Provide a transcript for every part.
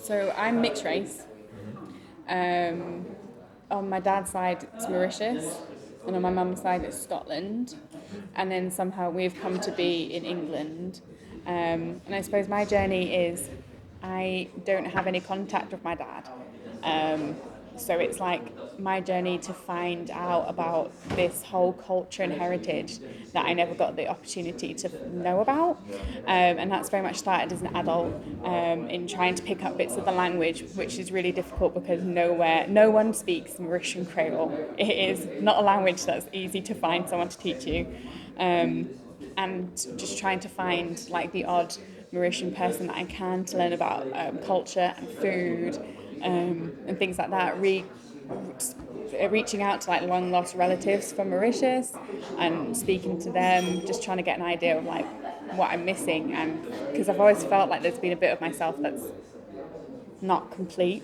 So I'm mixed race. On my dad's side, it's Mauritius, and on my mum's side, it's Scotland. And then somehow we've come to be in England. And I suppose my journey is I don't have any contact with my dad. Um, so it's like my journey to find out about this whole culture and heritage that I never got the opportunity to know about. And that's very much started as an adult in trying to pick up bits of the language, which is really difficult because no one speaks Mauritian Creole. It is not a language that's easy to find someone to teach you. And just trying to find like the odd Mauritian person that I can to learn about culture and food and things like that. Reaching out to like long lost relatives from Mauritius and speaking to them, just trying to get an idea of like what I'm missing, and because I've always felt like there's been a bit of myself that's not complete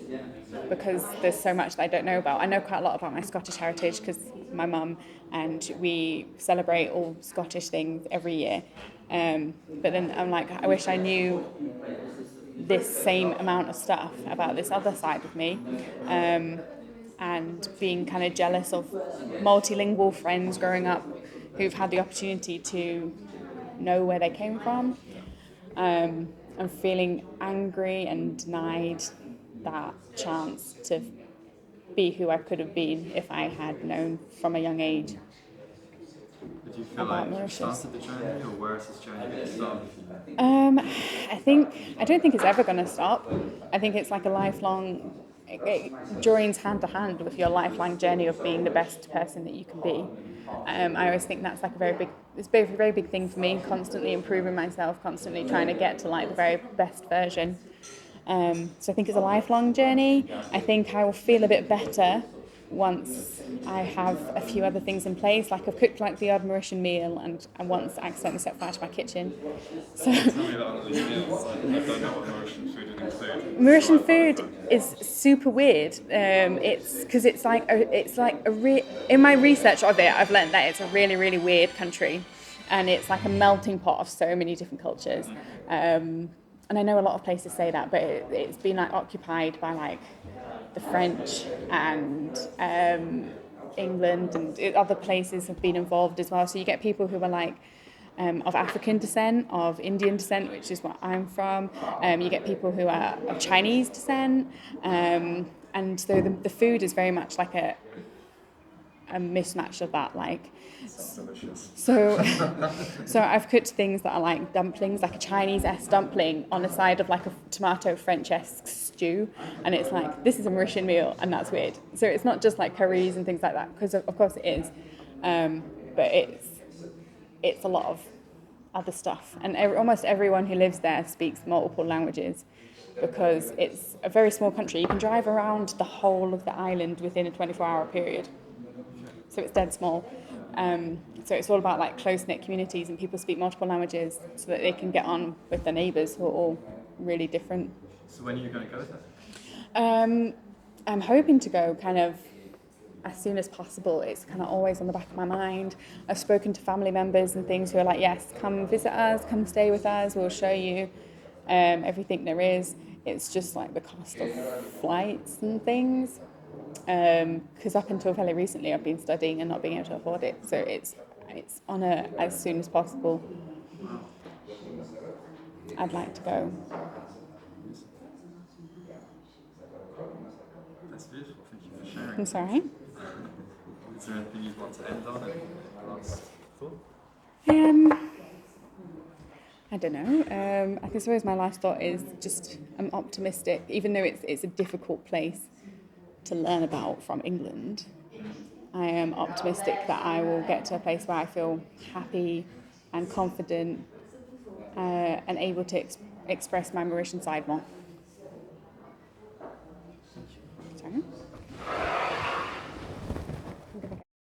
because there's so much that I don't know about. I know quite a lot about my Scottish heritage because my mum and we celebrate all Scottish things every year. But then I'm like, I wish I knew this same amount of stuff about this other side of me. And being kind of jealous of multilingual friends growing up who've had the opportunity to know where they came from. And feeling angry and denied that chance to be who I could have been if I had known from a young age. Did you feel like you started the journey, or where is this journey going to start? I don't think it's ever going to stop. I think it's like a lifelong, it joins hand to hand with your lifelong journey of being the best person that you can be. I always think that's like it's a very big thing for me, constantly improving myself, constantly trying to get to like the very best version. So I think it's a lifelong journey. I think I will feel a bit better once I have a few other things in place. Like I've cooked like the odd Mauritian meal and once accidentally set fire to my kitchen. So Tell me about these meals. I don't know what Mauritian food would include. Mauritian food is super weird. It's because in my research of it, I've learned that it's a really weird country, and it's like a melting pot of so many different cultures. And I know a lot of places say that, but it's been like occupied by like the French and England, and other places have been involved as well. So you get people who are like of African descent, of Indian descent, which is what I'm from. You get people who are of Chinese descent, and so the food is very much like a mismatch of that. Like, Sounds delicious. so I've cooked things that are like dumplings, like a Chinese-esque dumpling on the side of like a tomato French-esque stew, and it's like, this is a Mauritian meal, and that's weird. So it's not just like curries and things like that, because of course it is, but it's a lot of other stuff, and almost everyone who lives there speaks multiple languages because it's a very small country. You can drive around the whole of the island within a 24-hour period, so it's dead small. So it's all about like close-knit communities, and people speak multiple languages so that they can get on with their neighbours who are all really different. So when are you going to go there? I'm hoping to go kind of as soon as possible. It's kind of always on the back of my mind. I've spoken to family members and things who are like, yes, come visit us, come stay with us, we'll show you everything there is. It's just like the cost of flights and things. Because up until fairly recently I've been studying and not being able to afford it, so it's on as soon as possible. I'd like to go. That's beautiful. Thank you for sharing. I'm sorry. Is there anything you'd want to end on? Any last thought? I don't know. I suppose my last thought is just I'm optimistic, even though it's a difficult place to learn about from England. I am optimistic that I will get to a place where I feel happy and confident and able to express my Mauritian side more.